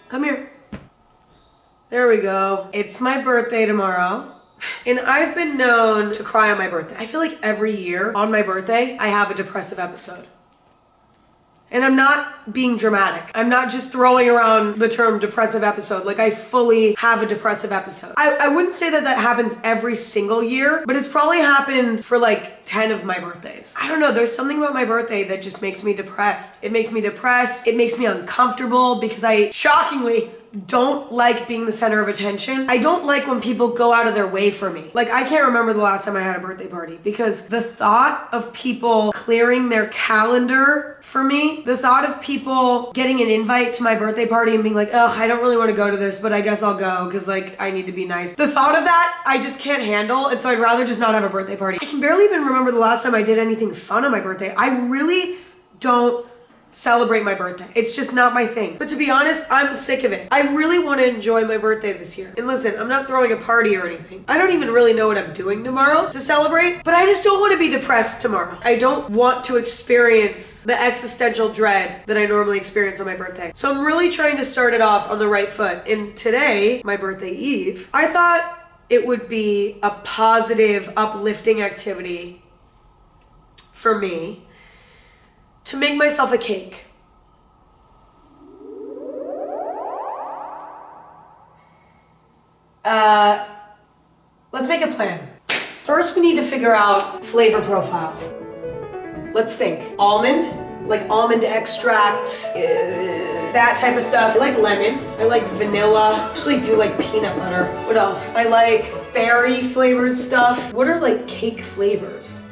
Come here. There we go. It's my birthday tomorrow. And I've been known to cry on my birthday. I feel like every year on my birthday, I have a depressive episode. And I'm not being dramatic. I'm not just throwing around the term depressive episode. Like, I fully have a depressive episode. I wouldn't say that that happens every single year, but it's probably happened for like 10 of my birthdays. I don't know, there's something about my birthday that just makes me depressed. It makes me depressed, it makes me uncomfortable because I, shockingly, don't like being the center of attention. I don't like when people go out of their way for me. Like, I can't remember the last time I had a birthday party because the thought of people clearing their calendar for me, the thought of people getting an invite to my birthday party and being like, ugh, I don't really want to go to this, but I guess I'll go because like I need to be nice. The thought of that, I just can't handle, and so I'd rather just not have a birthday party. I can barely even remember the last time I did anything fun on my birthday. I really don't celebrate my birthday. It's just not my thing. But to be honest, I'm sick of it. I really want to enjoy my birthday this year. And listen, I'm not throwing a party or anything. I don't even really know what I'm doing tomorrow to celebrate, but I just don't want to be depressed tomorrow. I don't want to experience the existential dread that I normally experience on my birthday. So I'm really trying to start it off on the right foot. And today, my birthday eve, I thought it would be a positive, uplifting activity for me to make myself a cake. Let's make a plan. First, we need to figure out flavor profile. Let's think. Almond, like almond extract, that type of stuff. I like lemon, I like vanilla, I actually do like peanut butter. What else? I like berry flavored stuff. What are like cake flavors?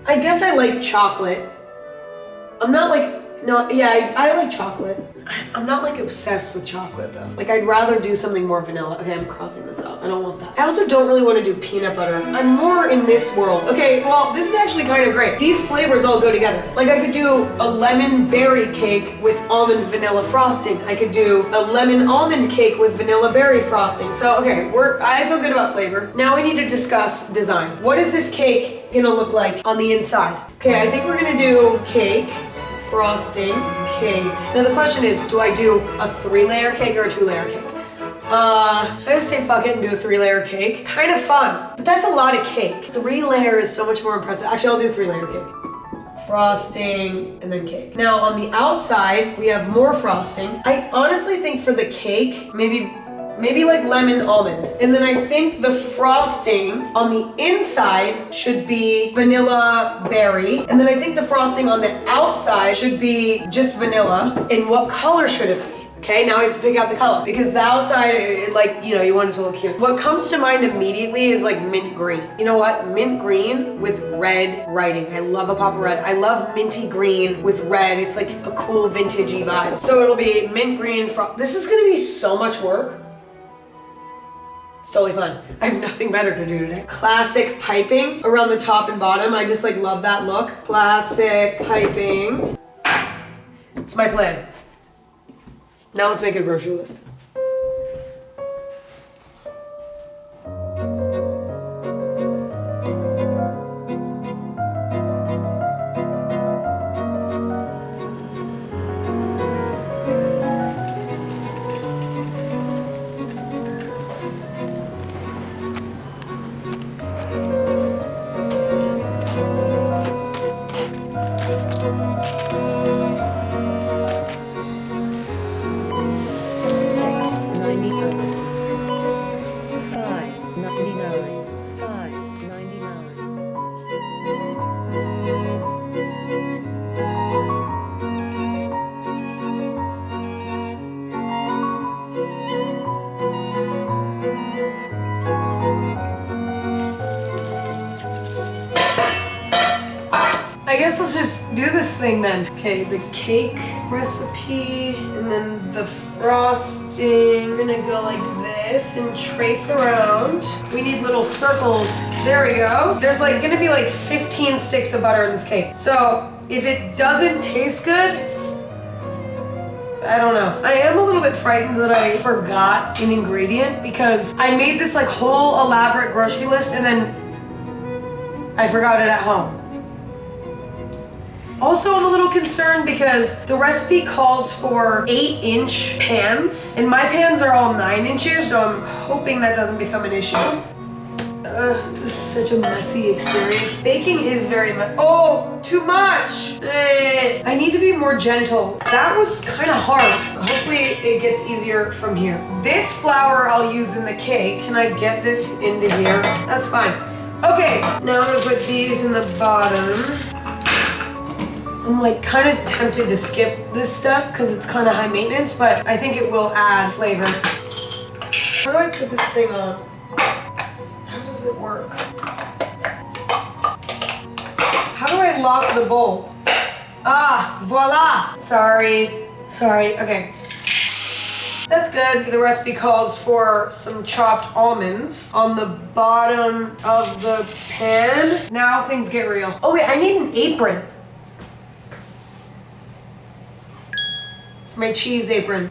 I guess I like chocolate. I'm not like, no, yeah, I like chocolate. I'm not like obsessed with chocolate though. Like, I'd rather do something more vanilla. Okay, I'm crossing this out. I don't want that. I also don't really want to do peanut butter. I'm more in this world. Okay, well, this is actually kind of great. These flavors all go together. Like, I could do a lemon berry cake with almond vanilla frosting. I could do a lemon almond cake with vanilla berry frosting. So, okay, I feel good about flavor. Now we need to discuss design. What is this cake gonna look like on the inside? Okay, I think we're gonna do cake, frosting, cake. Now the question is, do I do a 3-layer cake or a 2-layer cake? Should I just say fuck it and do a 3-layer cake? Kind of fun, but that's a lot of cake. 3-layer is so much more impressive. Actually, I'll do a 3-layer cake. Frosting, and then cake. Now on the outside, we have more frosting. I honestly think for the cake, maybe like lemon almond. And then I think the frosting on the inside should be vanilla berry. And then I think the frosting on the outside should be just vanilla. And what color should it be? Okay, now we have to pick out the color because the outside, like, you know, you want it to look cute. What comes to mind immediately is like mint green. You know what? Mint green with red writing. I love a pop of red. I love minty green with red. It's like a cool vintagey vibe. So it'll be mint green. This is gonna be so much work. It's totally fun. I have nothing better to do today. Classic piping around the top and bottom. I just like love that look. Classic piping. It's my plan. Now let's make a grocery list. I guess let's just do this thing then. Okay, the cake recipe, and then the frosting. We're gonna go like this and trace around. We need little circles. There we go. There's like gonna be like 15 sticks of butter in this cake. So if it doesn't taste good, I don't know. I am a little bit frightened that I forgot an ingredient because I made this like whole elaborate grocery list and then I forgot it at home. Also, I'm a little concerned because the recipe calls for 8-inch pans, and my pans are all 9 inches, so I'm hoping that doesn't become an issue. This is such a messy experience. Baking is very oh, too much. I need to be more gentle. That was kind of hard. Hopefully it gets easier from here. This flour I'll use in the cake. Can I get this into here? That's fine. Okay, now I'm gonna put these in the bottom. I'm like kind of tempted to skip this step because it's kind of high maintenance, but I think it will add flavor. How do I put this thing on? How does it work? How do I lock the bowl? Ah, voila! Sorry, okay. That's good. The recipe calls for some chopped almonds on the bottom of the pan. Now things get real. Oh wait, I need an apron. It's my cheese apron.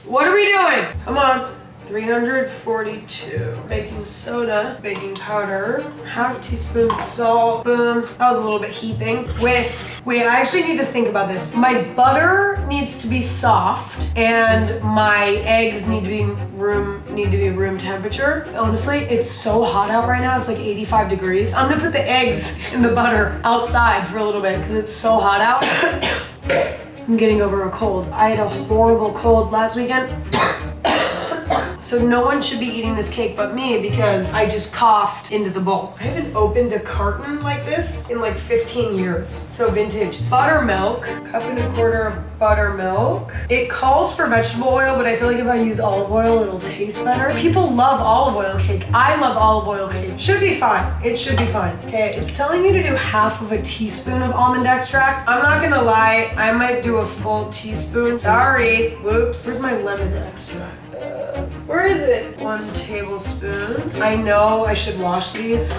What are we doing? Come on. 342. Baking soda, baking powder, ½ teaspoon salt, boom. That was a little bit heaping. Whisk. Wait, I actually need to think about this. My butter needs to be soft and my eggs need to be room temperature. Honestly, it's so hot out right now. It's like 85 degrees. I'm gonna put the eggs in the butter outside for a little bit because it's so hot out. I'm getting over a cold. I had a horrible cold last weekend. So no one should be eating this cake but me because I just coughed into the bowl. I haven't opened a carton like this in like 15 years. So vintage. Buttermilk, 1.25 cups of buttermilk. It calls for vegetable oil, but I feel like if I use olive oil, it'll taste better. People love olive oil cake. I love olive oil cake. Should be fine. It should be fine. Okay, it's telling me to do ½ a teaspoon of almond extract. I'm not gonna lie, I might do a full teaspoon. Sorry, whoops. Where's my lemon extract? Where is it? 1 tablespoon. I know I should wash these.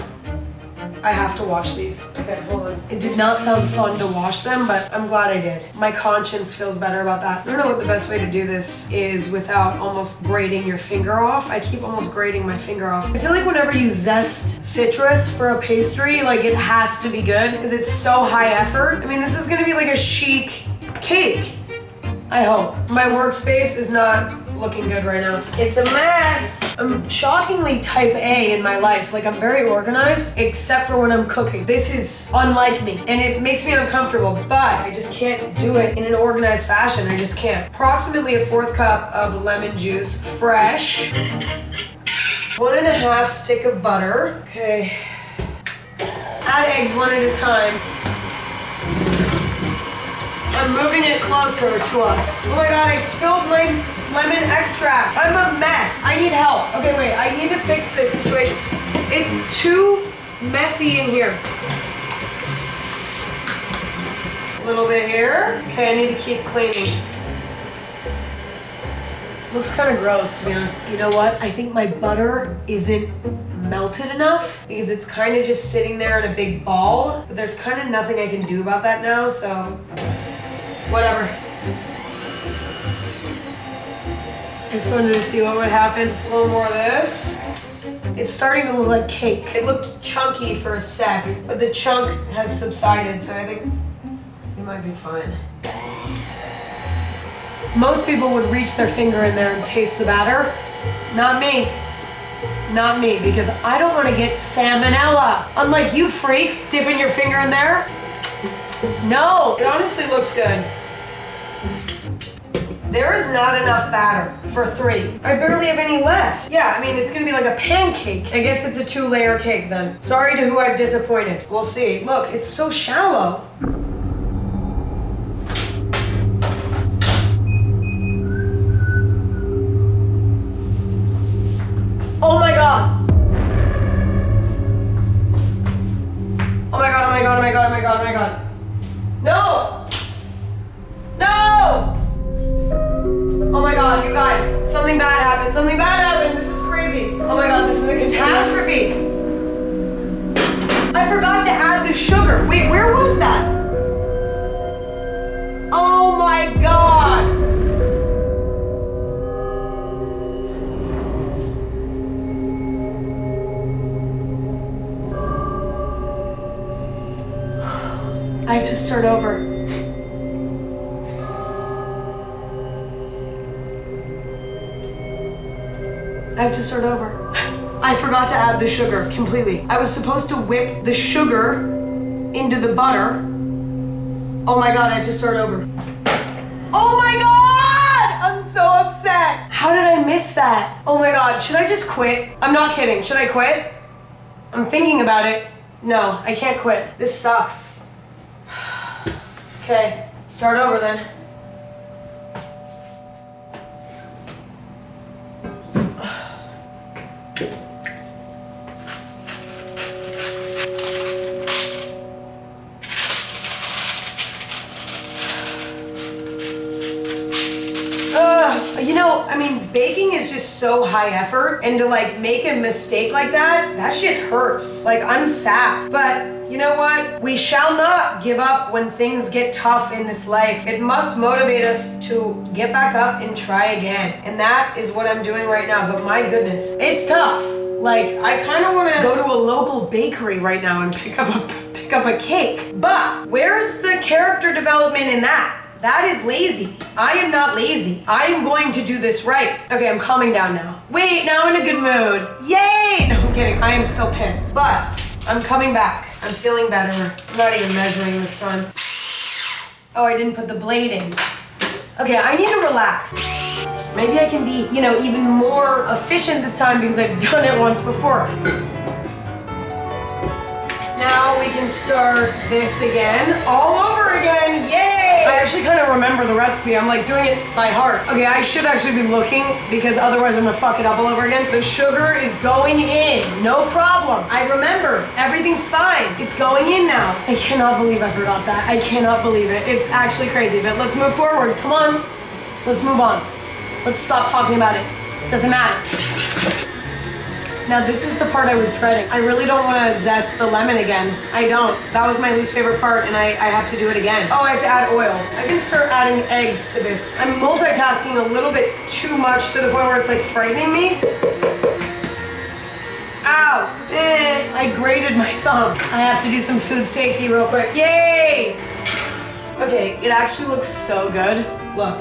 I have to wash these. Okay, hold on. It did not sound fun to wash them, but I'm glad I did. My conscience feels better about that. I don't know what the best way to do this is without almost grating your finger off. I keep almost grating my finger off. I feel like whenever you zest citrus for a pastry, like it has to be good because it's so high effort. I mean, this is gonna be like a chic cake. I hope. My workspace is not looking good right now. It's a mess. I'm shockingly type A in my life. Like I'm very organized, except for when I'm cooking. This is unlike me and it makes me uncomfortable, but I just can't do it in an organized fashion. I just can't. Approximately a 1/4 cup of lemon juice, fresh. 1½ stick of butter. Okay. Add eggs one at a time. I'm moving it closer to us. Oh my god, I spilled my lemon extract. I'm a mess. I need help. Okay, wait, I need to fix this situation. It's too messy in here. A little bit here. Okay, I need to keep cleaning. Looks kind of gross, to be honest. You know what? I think my butter isn't melted enough because it's kind of just sitting there in a big ball, but there's kind of nothing I can do about that now, so whatever. I just wanted to see what would happen. A little more of this. It's starting to look like cake. It looked chunky for a sec, but the chunk has subsided, so I think it might be fine. Most people would reach their finger in there and taste the batter. Not me. Not me, because I don't want to get salmonella. Unlike you freaks dipping your finger in there. No, it honestly looks good. There is not enough batter for 3. I barely have any left. Yeah, I mean, it's gonna be like a pancake. I guess it's a 2-layer cake then. Sorry to who I've disappointed. We'll see. Look, it's so shallow. Oh my god. Oh my god, oh my god, oh my god, oh my god, oh my god. No! No! Oh my god, you guys, something bad happened. Something bad happened. This is crazy. Oh my god, this is a catastrophe. I forgot to add the sugar. Wait, where was that? Oh my god. I have to start over. I have to start over. I forgot to add the sugar completely. I was supposed to whip the sugar into the butter. Oh my God, I have to start over. Oh my God! I'm so upset. How did I miss that? Oh my God, should I just quit? I'm not kidding, should I quit? I'm thinking about it. No, I can't quit. This sucks. Okay, start over then. You know, I mean, baking is just so high effort, and to like make a mistake like that shit hurts. Like, I'm sad. But you know what? We shall not give up when things get tough in this life. It must motivate us to get back up and try again. And that is what I'm doing right now. But my goodness, it's tough. Like, I kind of want to go to a local bakery right now and pick up a cake. But where's the character development in that? That is lazy. I am not lazy. I am going to do this right. Okay, I'm calming down now. Wait, now I'm in a good mood. Yay! No, I'm kidding. I am still pissed. But I'm coming back. I'm feeling better. I'm not even measuring this time. Oh, I didn't put the blade in. Okay, I need to relax. Maybe I can be, you know, even more efficient this time because I've done it once before. Now we can start this again. All over again. Yay! I actually kind of remember the recipe. I'm like doing it by heart. Okay, I should actually be looking because otherwise I'm gonna fuck it up all over again. The sugar is going in. No problem. I remember. Everything's fine. It's going in now. I cannot believe I forgot that. I cannot believe it. It's actually crazy, but let's move forward. Come on. Let's move on. Let's stop talking about it. Doesn't matter. Now this is the part I was dreading. I really don't want to zest the lemon again. I don't. That was my least favorite part and I have to do it again. Oh, I have to add oil. I can start adding eggs to this. I'm multitasking a little bit too much to the point where it's like frightening me. Ow! I grated my thumb. I have to do some food safety real quick. Yay! Okay, it actually looks so good. Look.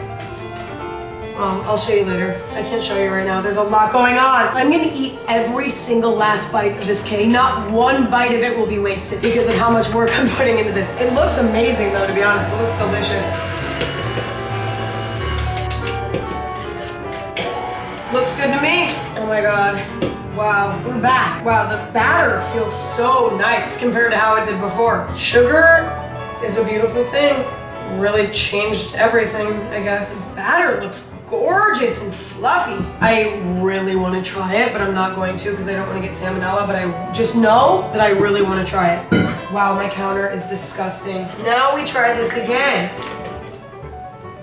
Oh, I'll show you later. I can't show you right now. There's a lot going on. I'm gonna eat every single last bite of this cake. Not one bite of it will be wasted because of how much work I'm putting into this. It looks amazing though, to be honest. It looks delicious. Looks good to me. Oh my God. Wow, we're back. Wow, the batter feels so nice compared to how it did before. Sugar is a beautiful thing. Really changed everything, I guess. Batter looks gorgeous and fluffy. I really want to try it, but I'm not going to because I don't want to get salmonella, but I just know that I really want to try it. Wow, my counter is disgusting. Now we try this again.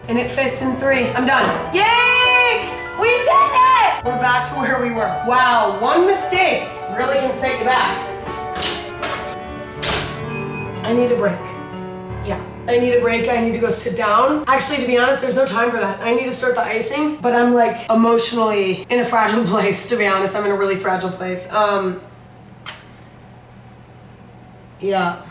And it fits in 3. I'm done. Yay! We did it! We're back to where we were. Wow, one mistake really can set you back. I need a break. Yeah. I need a break, I need to go sit down. Actually, to be honest, there's no time for that. I need to start the icing, but I'm like emotionally in a fragile place, to be honest. I'm in a really fragile place. Yeah.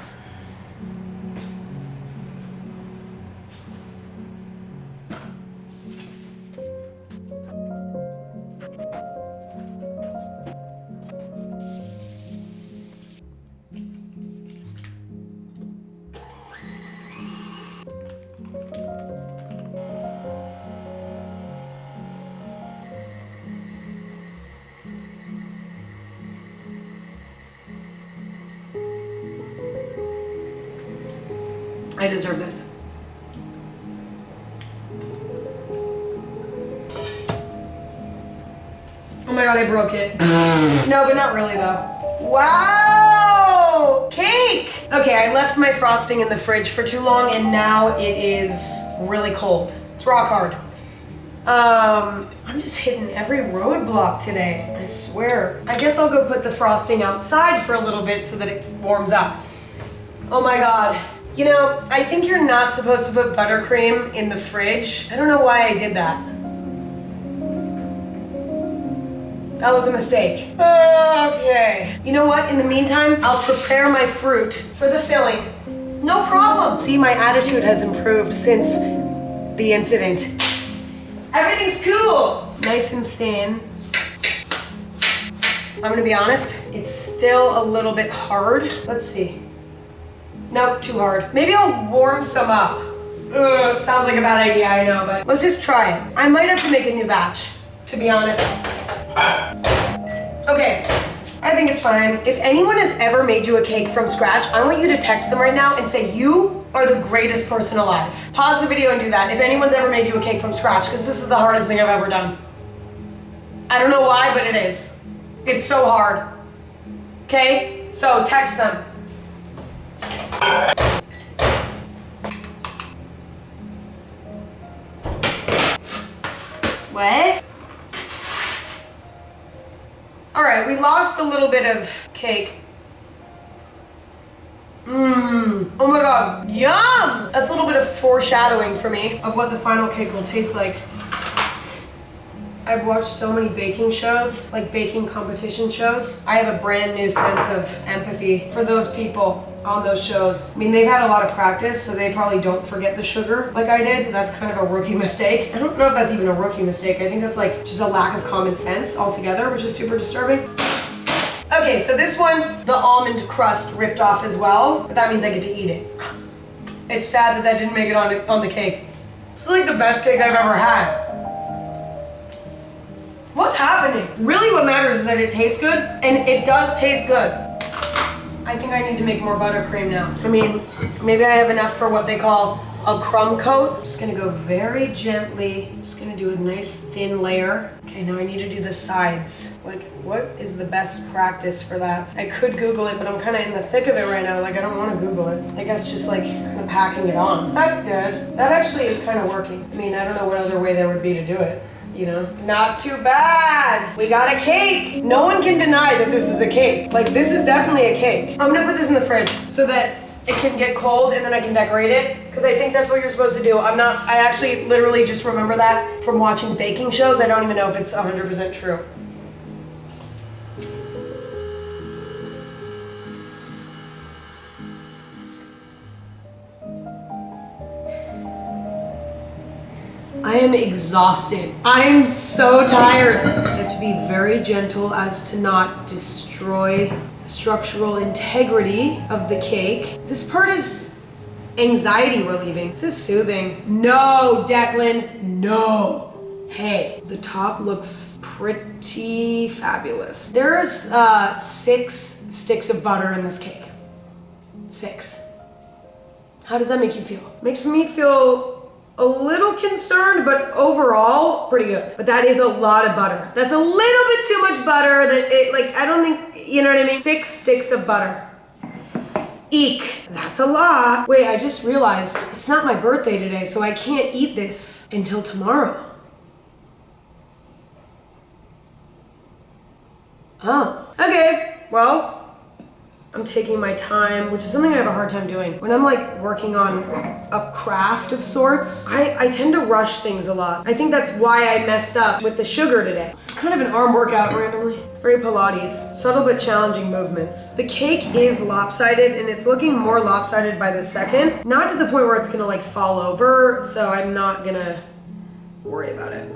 I deserve this. Oh my God, I broke it. No, but not really though. Wow! Cake! Okay, I left my frosting in the fridge for too long and now it is really cold. It's rock hard. I'm just hitting every roadblock today, I swear. I guess I'll go put the frosting outside for a little bit so that it warms up. Oh my God. You know, I think you're not supposed to put buttercream in the fridge. I don't know why I did that. That was a mistake. Okay. You know what? In the meantime, I'll prepare my fruit for the filling. No problem. See, my attitude has improved since the incident. Everything's cool. Nice and thin. I'm gonna be honest, it's still a little bit hard. Let's see. Nope, too hard. Maybe I'll warm some up. Ugh, sounds like a bad idea, I know, but let's just try it. I might have to make a new batch, to be honest. Okay, I think it's fine. If anyone has ever made you a cake from scratch, I want you to text them right now and say, you are the greatest person alive. Pause the video and do that if anyone's ever made you a cake from scratch, because this is the hardest thing I've ever done. I don't know why, but it is. It's so hard. Okay, so text them. What? All right, we lost a little bit of cake. Oh my God, yum! That's a little bit of foreshadowing for me of what the final cake will taste like. I've watched so many baking shows, like baking competition shows. I have a brand new sense of empathy for those people on those shows. I mean, they've had a lot of practice, so they probably don't forget the sugar like I did. That's kind of a rookie mistake. I don't know if that's even a rookie mistake. I think that's like just a lack of common sense altogether, which is super disturbing. Okay, so this one, the almond crust ripped off as well, but that means I get to eat it. It's sad that didn't make it on the cake. This is like the best cake I've ever had. What's happening? Really what matters is that it tastes good, and it does taste good. I think I need to make more buttercream now. I mean, maybe I have enough for what they call a crumb coat. I'm just gonna go very gently. Just gonna do a nice thin layer. Okay, now I need to do the sides. Like, what is the best practice for that? I could Google it, but I'm kind of in the thick of it right now. Like, I don't want to Google it. I guess just like kind of packing it on. That's good. That actually is kind of working. I mean, I don't know what other way there would be to do it. You know, not too bad. We got a cake. No one can deny that this is a cake. Like, this is definitely a cake. I'm gonna put this in the fridge so that it can get cold and then I can decorate it, because I think that's what you're supposed to do. I actually literally just remember that from watching baking shows. I don't even know if it's 100% true. I am exhausted. I am so tired. I have to be very gentle as to not destroy the structural integrity of the cake. This part is anxiety relieving. This is soothing. No, Declan, no. Hey, the top looks pretty fabulous. There's 6 sticks of butter in this cake. 6. How does that make you feel? Makes me feel a little concerned, but overall pretty good. But that is a lot of butter. That's a little bit too much butter that it, like, I don't think, you know what I mean? 6 sticks of butter. Eek, that's a lot. Wait, I just realized it's not my birthday today, so I can't eat this until tomorrow. Oh, okay, well, I'm taking my time, which is something I have a hard time doing. When I'm like working on a craft of sorts, I tend to rush things a lot. I think that's why I messed up with the sugar today. It's kind of an arm workout randomly. It's very Pilates. Subtle but challenging movements. The cake is lopsided, and it's looking more lopsided by the second. Not to the point where it's gonna like fall over, so I'm not gonna worry about it.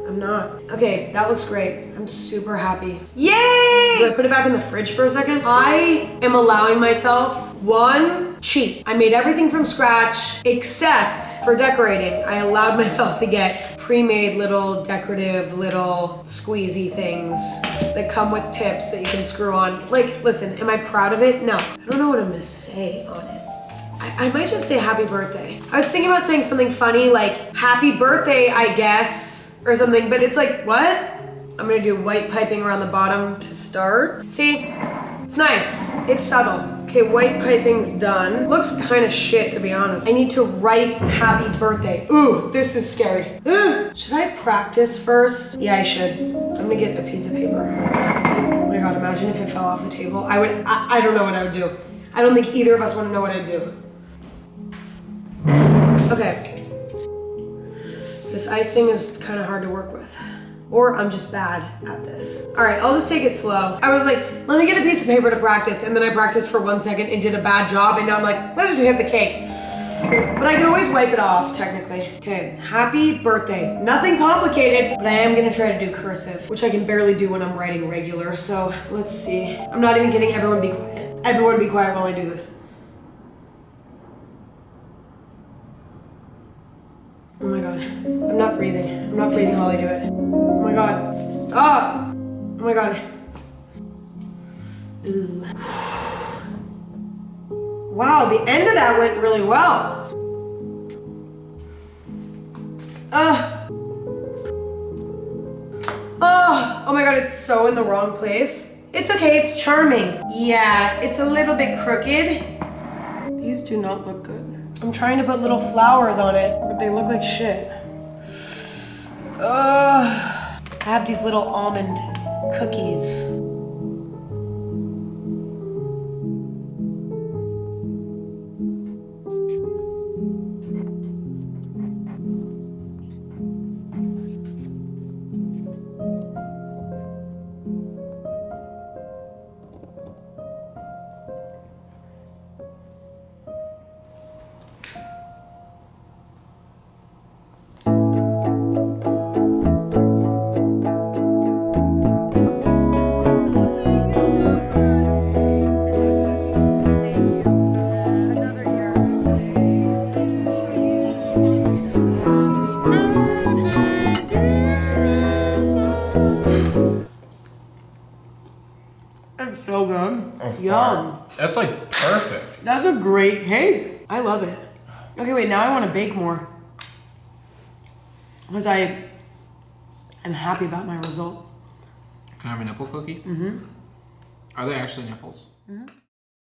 I'm not. Okay, that looks great. I'm super happy. Yay! Do I put it back in the fridge for a second? I am allowing myself one cheat. I made everything from scratch except for decorating. I allowed myself to get pre-made little decorative little squeezy things that come with tips that you can screw on. Like, listen, am I proud of it? No. I don't know what I'm gonna say on it. I might just say happy birthday. I was thinking about saying something funny like happy birthday, I guess, or something, but it's like, what? I'm gonna do white piping around the bottom to start. See, it's nice, it's subtle. Okay, white piping's done. Looks kind of shit, to be honest. I need to write happy birthday. Ooh, this is scary. Ugh. Should I practice first? Yeah, I should. I'm gonna get a piece of paper. Oh my God, imagine if it fell off the table. I don't know what I would do. I don't think either of us wanna know what I'd do. Okay. This icing is kind of hard to work with. Or I'm just bad at this. All right, I'll just take it slow. I was like, let me get a piece of paper to practice, and then I practiced for 1 second and did a bad job, and now I'm like, let's just hit the cake. But I can always wipe it off, technically. Okay, happy birthday. Nothing complicated, but I am gonna try to do cursive, which I can barely do when I'm writing regular, so let's see. I'm not even kidding, everyone be quiet. Everyone be quiet while I do this. Oh my God, I'm not breathing. I'm not breathing while I do it. Oh my God, stop. Oh my God. Ooh. Wow, the end of that went really well. Oh my God, it's so in the wrong place. It's okay, it's charming. Yeah, it's a little bit crooked. These do not look good. I'm trying to put little flowers on it, but they look like shit. I have these little almond cookies. It's so good. Oh, Yum. That's like perfect. That's a great cake. I love it. Okay, wait, now I want to bake more. Because I'm happy about my result. Can I have a nipple cookie? Mm-hmm. Are they actually nipples? Mm-hmm.